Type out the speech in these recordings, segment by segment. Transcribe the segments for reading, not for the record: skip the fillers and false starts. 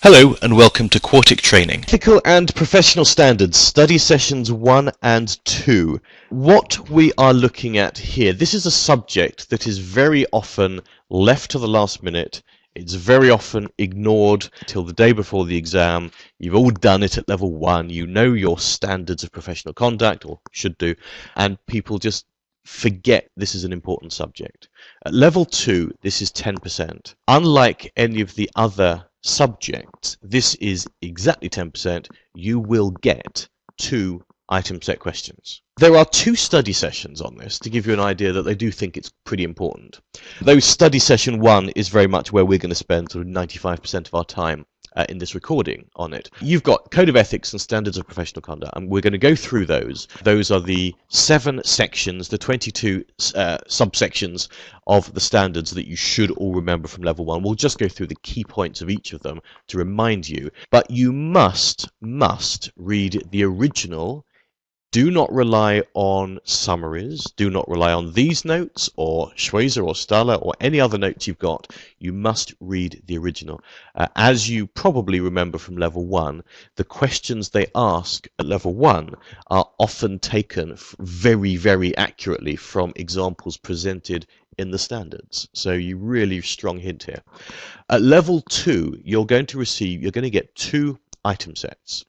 Hello and welcome to Quartic Training. Ethical and Professional Standards, Study Sessions 1 and 2. What we are looking at here, this is a subject that is very often left to the last minute. It's very often ignored till the day before the exam. You've all done it at level 1. You know your standards of professional conduct, or should do, and people just forget this is an important subject. At level 2, this is 10%. Unlike any of the other subjects, this is exactly 10%. You will get 2 item set questions. There are 2 study sessions on this to give you an idea that they do think it's pretty important. Though study session 1 is very much where we're going to spend sort of 95% of our time in this recording on it. You've got Code of Ethics and Standards of Professional Conduct, and we're going to go through those. Those are the 7 sections, the 22 subsections of the standards that you should all remember from level 1. We'll just go through the key points of each of them to remind you, but you must read the original. Do not rely on summaries. Do not rely on these notes or Schweizer or Staller or any other notes you've got. You must read the original. As you probably remember from level 1, the questions they ask at level 1 are often taken very, very accurately from examples presented in the standards. So you really strong hint here. At level 2, you're going to get 2 item sets.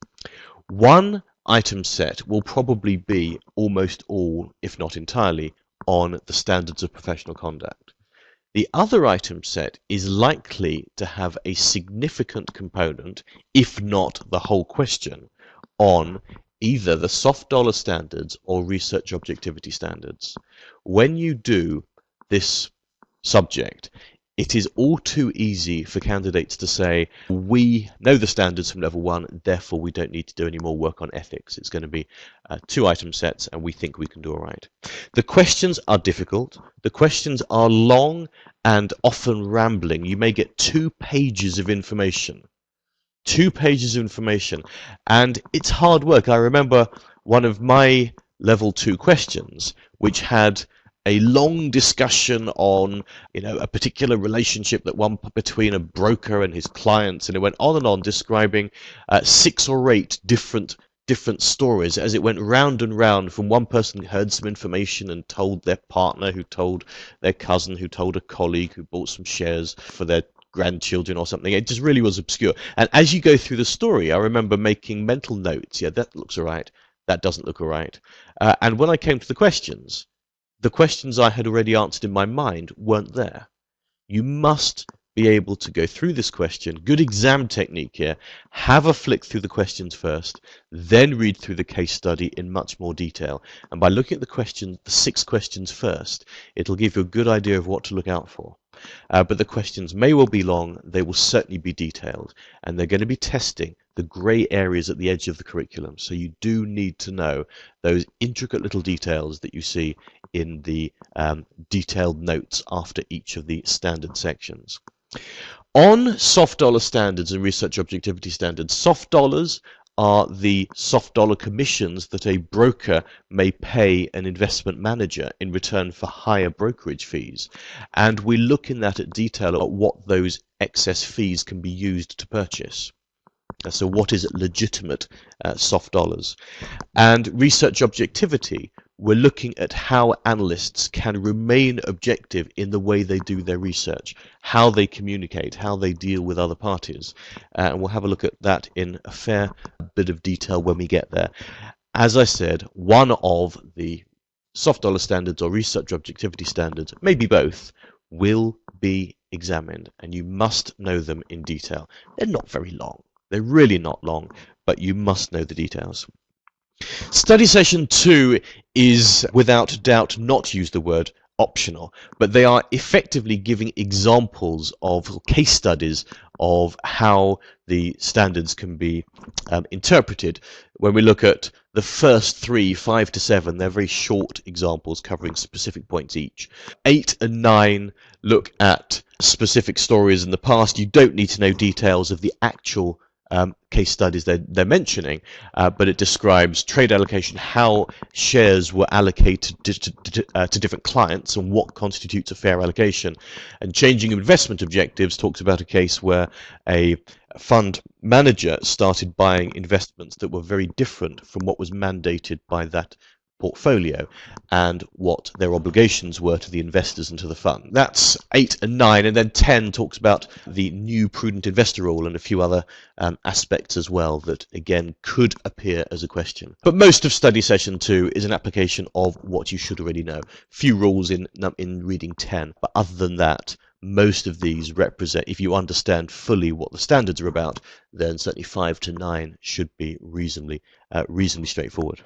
One item set will probably be almost all, if not entirely, on the standards of professional conduct. The other item set is likely to have a significant component, if not the whole question, on either the soft dollar standards or research objectivity standards. When you do this subject, it is all too easy for candidates to say, we know the standards from level 1, therefore we don't need to do any more work on ethics. It's going to be 2 item sets and we think we can do all right. The questions are difficult. The questions are long and often rambling. You may get 2 pages of information. 2 pages of information. And it's hard work. I remember one of my level 2 questions, which had a long discussion on, a particular relationship between a broker and his clients, and it went on and on, describing 6 or 8 different stories as it went round and round, from one person who heard some information and told their partner, who told their cousin, who told a colleague, who bought some shares for their grandchildren or something. It just really was obscure. And as you go through the story, I remember making mental notes. Yeah, that looks all right. That doesn't look all right. And when I came to the questions I had already answered in my mind weren't there. You must be able to go through this question. Good exam technique here. Have a flick through the questions first, then read through the case study in much more detail. And by looking at the 6 questions first, it'll give you a good idea of what to look out for. But the questions may well be long, they will certainly be detailed, and they're going to be testing the grey areas at the edge of the curriculum. So you do need to know those intricate little details that you see in the detailed notes after each of the standard sections. On soft dollar standards and research objectivity standards, soft dollars are the soft dollar commissions that a broker may pay an investment manager in return for higher brokerage fees. And we look in that at detail at what those excess fees can be used to purchase. So what is legitimate soft dollars? And research objectivity, we're looking at how analysts can remain objective in the way they do their research, how they communicate, how they deal with other parties. And we'll have a look at that in a fair bit of detail when we get there. As I said, one of the soft dollar standards or research objectivity standards, maybe both, will be examined, and you must know them in detail. They're not very long. They're really not long, but you must know the details. Study session 2 is, without doubt, not use the word optional, but they are effectively giving examples of case studies of how the standards can be interpreted. When we look at the first 3, 5 to 7, they're very short examples covering specific points each. 8 and 9 look at specific stories in the past. You don't need to know details of the actual case studies they're mentioning, but it describes trade allocation, how shares were allocated to different clients and what constitutes a fair allocation. And changing investment objectives talks about a case where a fund manager started buying investments that were very different from what was mandated by that portfolio and what their obligations were to the investors and to the fund. That's 8 and 9, and then 10 talks about the new prudent investor rule and a few other aspects as well that again could appear as a question. But most of study session 2 is an application of what you should already know. Few rules in reading 10, but other than that, most of these represent, if you understand fully what the standards are about, then certainly 5 to 9 should be reasonably straightforward.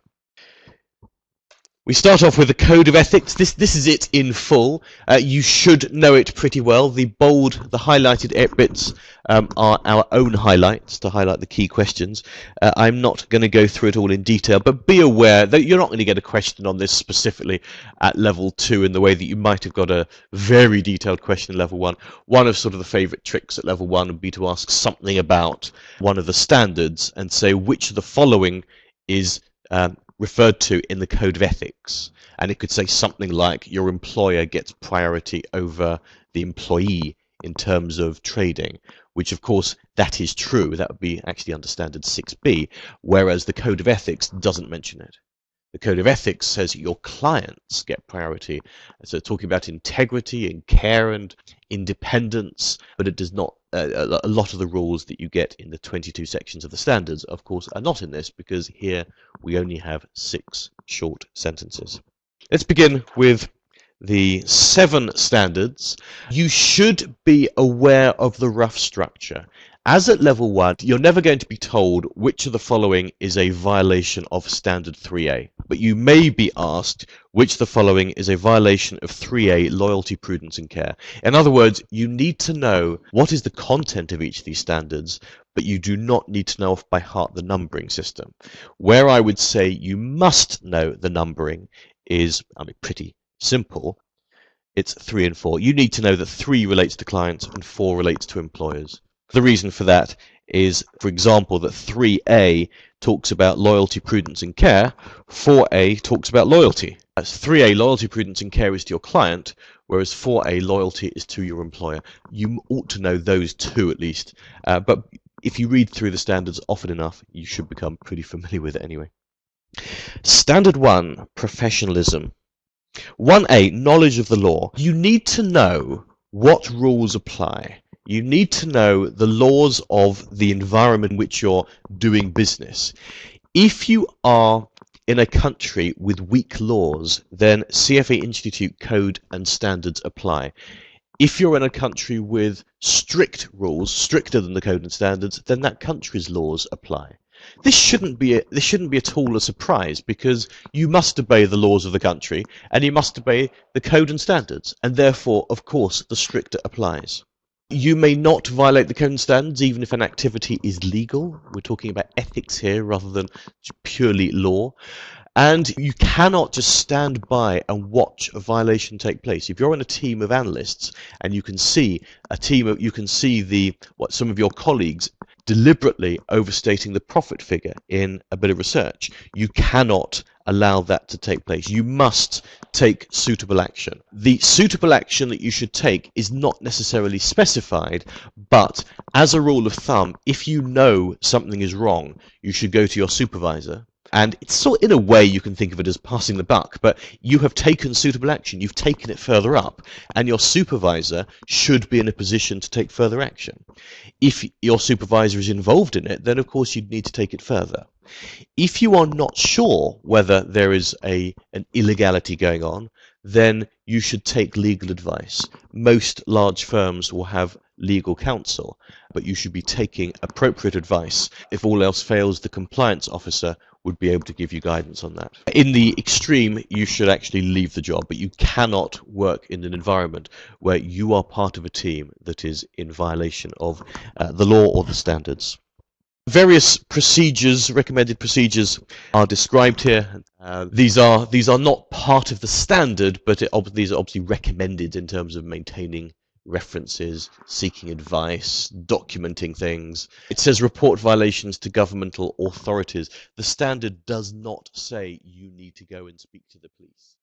We start off with the Code of Ethics. This is it in full. You should know it pretty well. The bold, the highlighted bits are our own highlights to highlight the key questions. I'm not going to go through it all in detail, but be aware that you're not going to get a question on this specifically at level 2 in the way that you might have got a very detailed question at level 1. One of sort of the favourite tricks at level 1 would be to ask something about one of the standards and say which of the following is referred to in the Code of Ethics, and it could say something like your employer gets priority over the employee in terms of trading, which of course that is true. That would be actually under Standard 6b, whereas the Code of Ethics doesn't mention it. The Code of Ethics says your clients get priority, so talking about integrity and care and independence, but it does not. A lot of the rules that you get in the 22 sections of the standards, of course, are not in this because here we only have 6 short sentences. Let's begin with the 7 standards. You should be aware of the rough structure. As at level 1, you're never going to be told which of the following is a violation of Standard 3A, but you may be asked which of the following is a violation of 3A, loyalty, prudence and care. In other words, you need to know what is the content of each of these standards, but you do not need to know off by heart the numbering system. Where I would say you must know the numbering is pretty simple. It's 3 and 4. You need to know that 3 relates to clients and 4 relates to employers. The reason for that is, for example, that 3A talks about loyalty, prudence and care, 4A talks about loyalty. As 3A, loyalty, prudence and care is to your client, whereas 4A, loyalty is to your employer. You ought to know those 2 at least, but if you read through the standards often enough, you should become pretty familiar with it anyway. Standard 1, professionalism. 1A, knowledge of the law. You need to know what rules apply. You need to know the laws of the environment in which you're doing business. If you are in a country with weak laws, then CFA Institute code and standards apply. If you're in a country with strict rules, stricter than the code and standards, then that country's laws apply. This shouldn't be at all a surprise, because you must obey the laws of the country and you must obey the code and standards, and therefore, of course, the stricter applies. You may not violate the code and standards even if an activity is legal. We're talking about ethics here rather than purely law. And you cannot just stand by and watch a violation take place. If you're in a team of analysts and you can see some of your colleagues deliberately overstating the profit figure in a bit of research, you cannot allow that to take place. You must take suitable action. The suitable action that you should take is not necessarily specified, but as a rule of thumb, if you know something is wrong, you should go to your supervisor. And it's sort, in a way, you can think of it as passing the buck, but you have taken suitable action, you've taken it further up, and your supervisor should be in a position to take further action. If your supervisor is involved in it, then of course you'd need to take it further. If you are not sure whether there is an illegality going on, then you should take legal advice. Most large firms will have legal counsel, but you should be taking appropriate advice. If all else fails, the compliance officer would be able to give you guidance on that. In the extreme, you should actually leave the job, but you cannot work in an environment where you are part of a team that is in violation of the law or the standards. Various procedures, recommended procedures, are described here. These are not part of the standard, but these are obviously recommended in terms of maintaining references, seeking advice, documenting things. It says report violations to governmental authorities. The standard does not say you need to go and speak to the police.